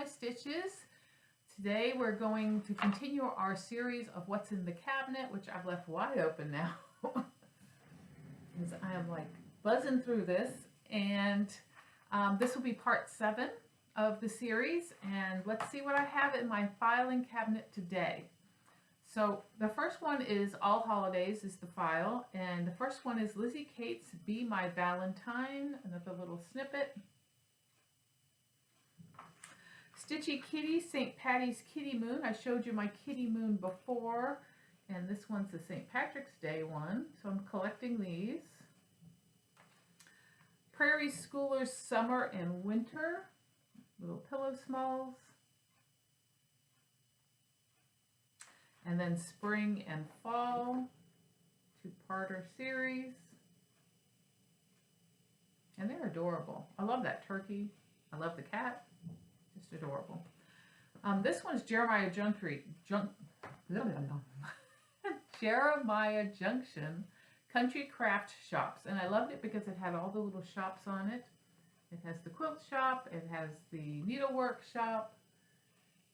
stitches. Today we're going to continue our series of what's in the cabinet, which I've left wide open now. Because I am like buzzing through this, and this will be part 7 of the series, and let's see what I have in my filing cabinet today. So the first one is All Holidays is the file, and the first one is Lizzie Kate's Be My Valentine, another little snippet. Stitchy Kitty, St. Patty's Kitty Moon. I showed you my Kitty Moon before, and this one's the St. Patrick's Day one, so I'm collecting these. Prairie Schoolers Summer and Winter, little pillow smalls. And then Spring and Fall, two-parter series. And they're adorable. I love that turkey. I love the cat. Just adorable. This one's Jeremiah Jeremiah Junction Country Craft Shops. And I loved it because it had all the little shops on it. It has the quilt shop, it has the needlework shop,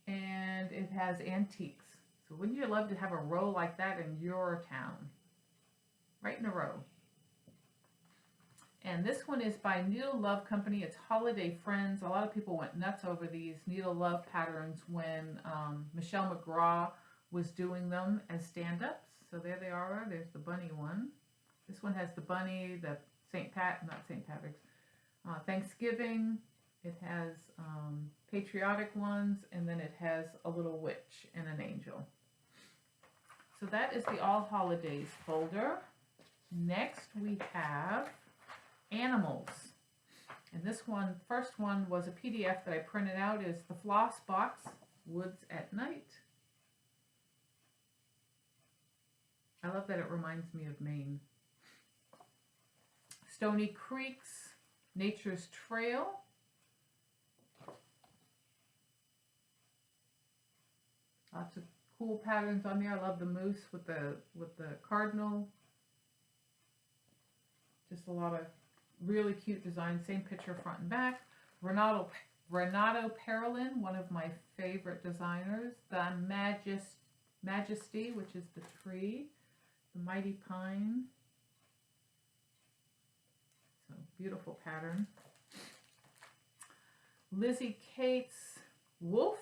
and it has antiques. So wouldn't you love to have a row like that in your town? Right in a row. And this one is by Needle Love Company. It's Holiday Friends. A lot of people went nuts over these Needle Love patterns when Michelle McGraw was doing them as stand-ups. So there they are. There's the bunny one. This one has the bunny, the Patrick's, Thanksgiving. It has patriotic ones, and then it has a little witch and an angel. So that is the All Holidays folder. Next we have Animals. And this one, first one was a PDF that I printed out, is the Floss Box, Woods at Night. I love that it reminds me of Maine. Stony Creeks, Nature's Trail. Lots of cool patterns on there. I love the moose with the cardinal. Just a lot of really cute designs. Same picture front and back. Renato Parolin, one of my favorite designers. The Majesty, which is the tree. The Mighty Pine. So beautiful pattern. Lizzie Kate's Wolf.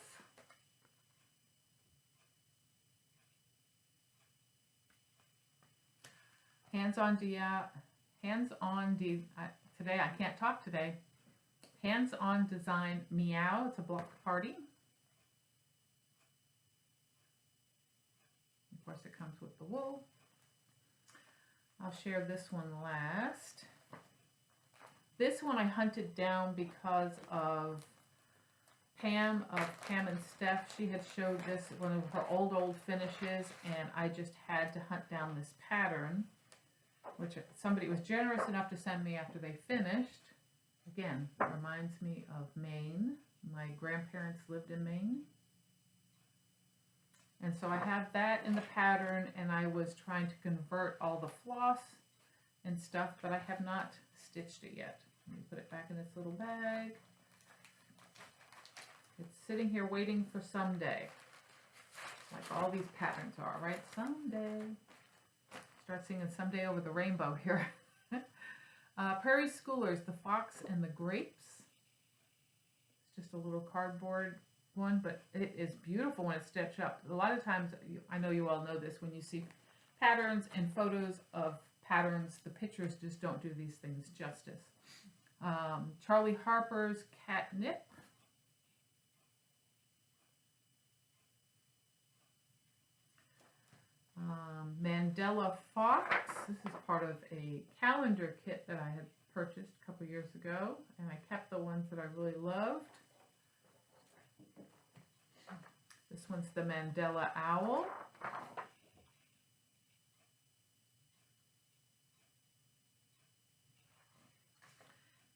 Today I can't talk today. Hands-on Design Meow. It's a block party. Of course, it comes with the wool. I'll share this one last. This one I hunted down because of Pam and Steph. She had showed this, one of her old finishes, and I just had to hunt down this pattern, which somebody was generous enough to send me after they finished. Again, reminds me of Maine. My grandparents lived in Maine. And so I have that in the pattern, and I was trying to convert all the floss and stuff, but I have not stitched it yet. Let me put it back in this little bag. It's sitting here waiting for someday. Like all these patterns are, right? Someday. Start singing Someday Over the Rainbow here. Prairie Schoolers, The Fox and the Grapes. It's just a little cardboard one, but it is beautiful when it's stitched up. A lot of times, I know you all know this, when you see patterns and photos of patterns, the pictures just don't do these things justice. Charlie Harper's Catnip. Mandela Fox. This is part of a calendar kit that I had purchased a couple years ago, and I kept the ones that I really loved. This one's the Mandela Owl.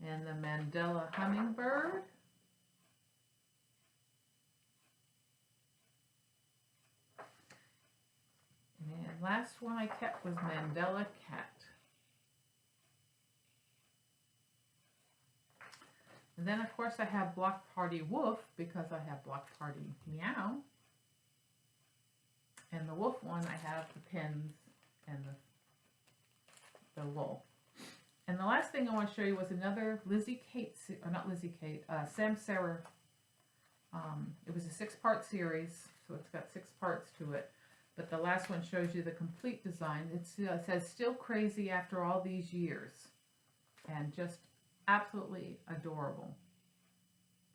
And the Mandela Hummingbird. And last one I kept was Mandela Cat. And then, of course, I have Block Party Woof because I have Block Party Meow. And the wolf one, I have the pins and the wool. And the last thing I want to show you was another Lizzie Kate, or not Lizzie Kate, Sam Sarah. It was a 6-part series, so it's got 6 parts to it. But the last one shows you the complete design. It says, still crazy after all these years. And just absolutely adorable.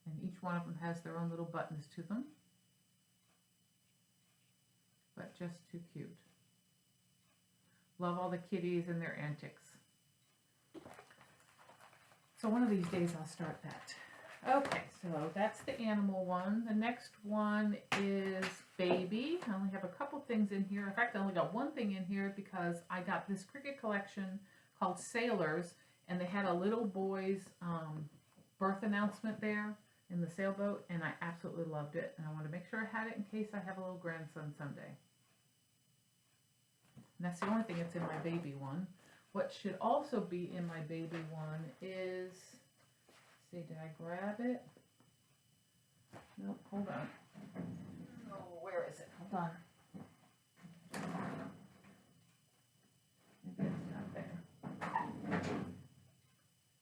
And each one of them has their own little buttons to them. But just too cute. Love all the kitties and their antics. So one of these days I'll start that. Okay, so that's the animal one. The next one is baby. I only have a couple things in here. In fact, I only got one thing in here because I got this cricket collection called Sailors, and they had a little boy's birth announcement there in the sailboat, and I absolutely loved it. And I want to make sure I had it in case I have a little grandson someday. And that's the only thing that's in my baby one. What should also be in my baby one is, let's see, did I grab it? Nope, hold on. Oh, where is it? Hold on. Maybe it's not there.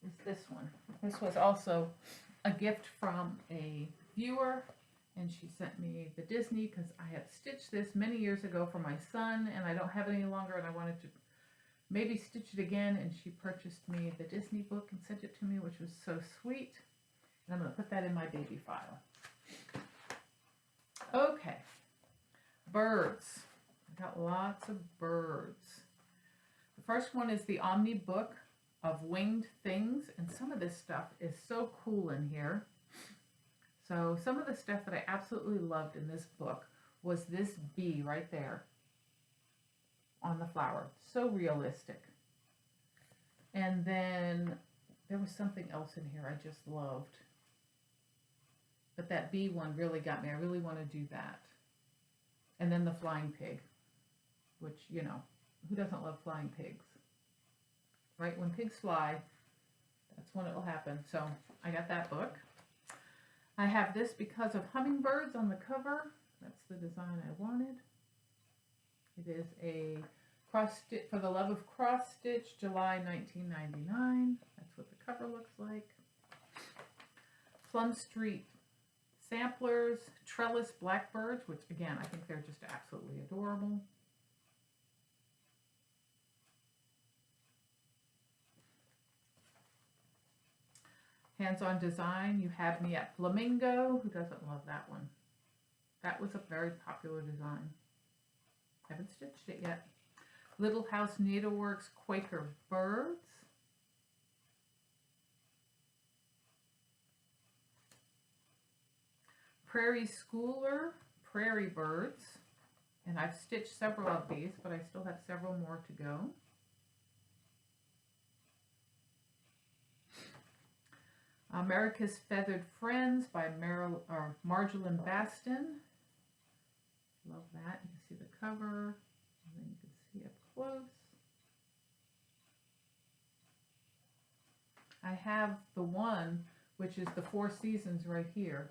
It's this one. This was also a gift from a viewer, and she sent me the Disney because I had stitched this many years ago for my son, and I don't have it any longer, and I wanted to maybe stitch it again, and she purchased me the Disney book and sent it to me, which was so sweet. And I'm going to put that in my baby file. Okay, birds. I got lots of birds. The first one is the Omni book of winged things, and some of this stuff is so cool in here. So some of the stuff that I absolutely loved in this book was this bee right there on the flower. So realistic. And then there was something else in here I just loved. But that bee one really got me. I really want to do that. And then the flying pig, which, you know, who doesn't love flying pigs? Right? When pigs fly, that's when it will happen. So I got that book. I have this because of hummingbirds on the cover. That's the design I wanted. It is a cross stitch, For the Love of Cross Stitch, July 1999. That's what the cover looks like. Plum Street Samplers, Trellis Blackbirds, which again, I think they're just absolutely adorable. Hands-on Design, You Have Me at Flamingo. Who doesn't love that one? That was a very popular design. Haven't stitched it yet. Little House Needleworks Quaker Birds. Prairie Schooler Prairie Birds. And I've stitched several of these, but I still have several more to go. America's Feathered Friends by Marjolaine Baston. Love that. You can see the cover, and then you can see up close. I have the one, which is the Four Seasons right here.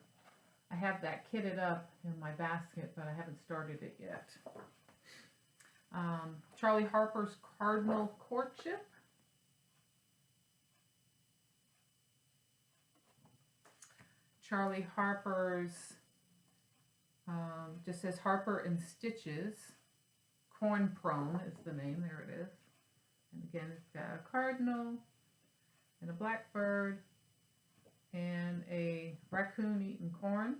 I have that kitted up in my basket, but I haven't started it yet. Charlie Harper's Cardinal Courtship. Charlie Harper's, just says Harper in Stitches. Corn Prone is the name, there it is. And again, it's got a cardinal and a blackbird and a raccoon eating corn.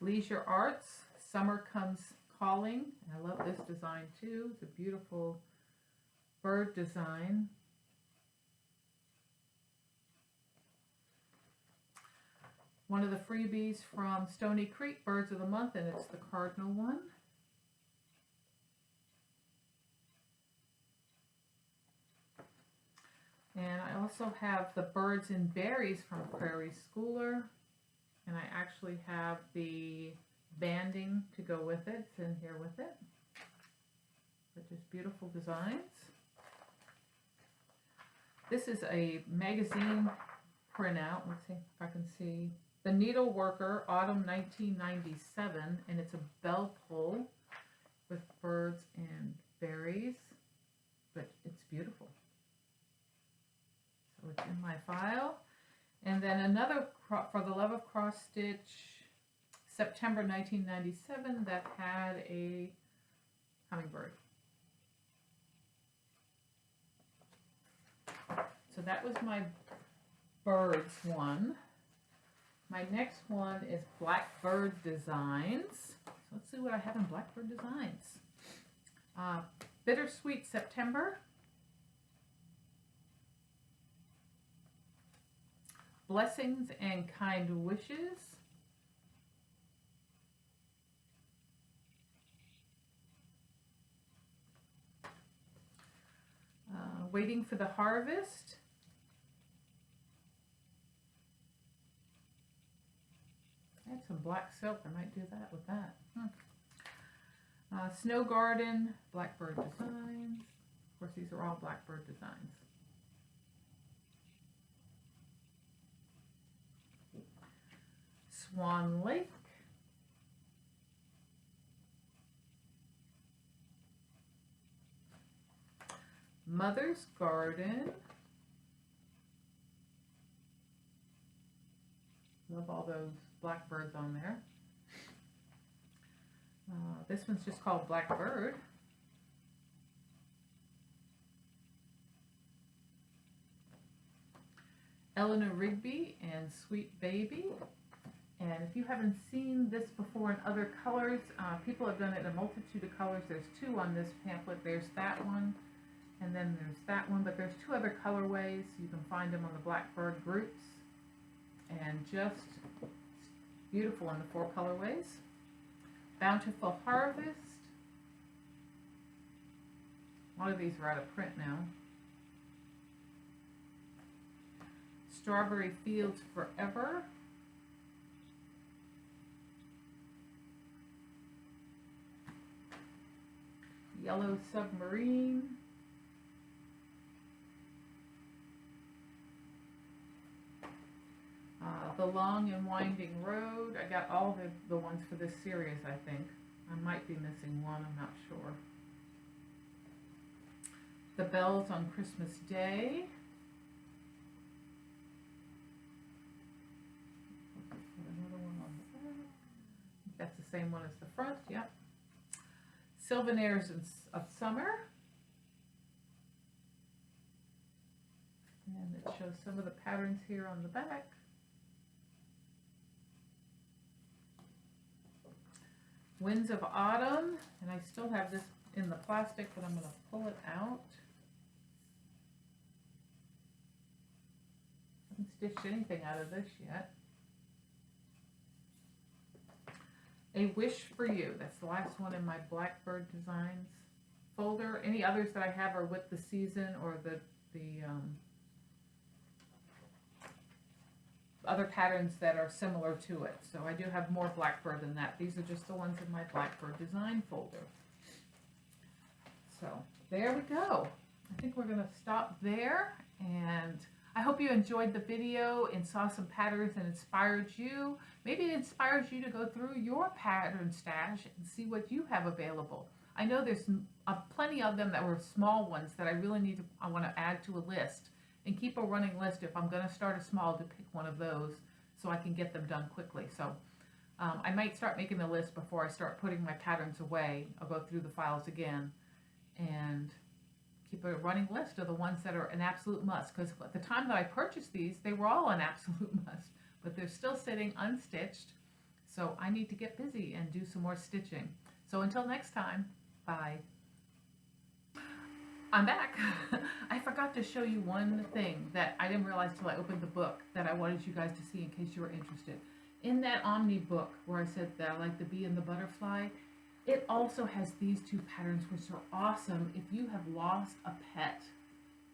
Leisure Arts, Summer Comes Calling. I love this design too. It's a beautiful bird design. One of the freebies from Stony Creek, Birds of the Month, and it's the cardinal one. And I also have the Birds and Berries from Prairie Schooler. And I actually have the banding to go with it. It's in here with it. But just beautiful designs. This is a magazine printout. Let's see if I can see. The Needle Worker, Autumn 1997, and it's a bell pull with birds and berries, but it's beautiful. So it's in my file. And then another For the Love of Cross Stitch, September 1997, that had a hummingbird. So that was my birds one. My next one is Blackbird Designs. So let's see what I have in Blackbird Designs. Bittersweet September. Blessings and Kind Wishes. Waiting for the Harvest. I had some black silk. I might do that with that. Snow Garden, Blackbird Designs. Of course, these are all Blackbird Designs. Swan Lake. Mother's Garden. Love all those blackbirds on there. This one's just called Blackbird. Eleanor Rigby and Sweet Baby. And if you haven't seen this before in other colors, people have done it in a multitude of colors. There's two on this pamphlet. There's that one, and then there's that one, but there's two other colorways. You can find them on the Blackbird groups, and just beautiful in the four colorways. Bountiful Harvest. A lot of these are out of print now. Strawberry Fields Forever. Yellow Submarine. The Long and Winding Road. I got all the ones for this series, I think. I might be missing one, I'm not sure. The Bells on Christmas Day. Another one on the back. That's the same one as the front, yep. Souvenirs of Summer. And it shows some of the patterns here on the back. Winds of Autumn, and I still have this in the plastic, but I'm going to pull it out. I haven't stitched anything out of this yet. A Wish for You, that's the last one in my Blackbird Designs folder. Any others that I have are with the season or the other patterns that are similar to it. So I do have more Blackbird than that. These are just the ones in my Blackbird Design folder. So there we go. I think we're going to stop there, and I hope you enjoyed the video and saw some patterns and inspired you. Maybe it inspires you to go through your pattern stash and see what you have available. I know there's plenty of them that were small ones that I want to add to a list, and keep a running list if I'm going to start a small to pick one of those so I can get them done quickly. So I might start making a list before I start putting my patterns away. I'll go through the files again and keep a running list of the ones that are an absolute must, because at the time that I purchased these, they were all an absolute must, but they're still sitting unstitched, so I need to get busy and do some more stitching. So until next time, bye. I'm back. I forgot to show you one thing that I didn't realize till I opened the book that I wanted you guys to see in case you were interested. In that Omni book where I said that I like the bee and the butterfly, it also has these two patterns, which are awesome if you have lost a pet.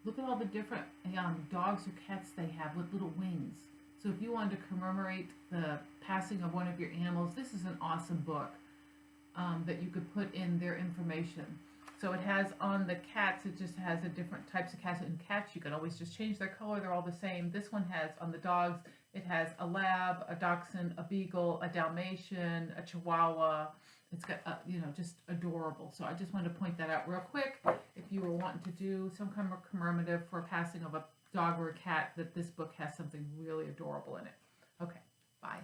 Look at all the different dogs or cats they have with little wings. So if you wanted to commemorate the passing of one of your animals, this is an awesome book that you could put in their information. So it has on the cats, it just has a different types of cats. And cats, you can always just change their color. They're all the same. This one has on the dogs, it has a lab, a dachshund, a beagle, a Dalmatian, a Chihuahua. It's got, just adorable. So I just wanted to point that out real quick. If you were wanting to do some kind of commemorative for passing of a dog or a cat, that this book has something really adorable in it. Okay, bye.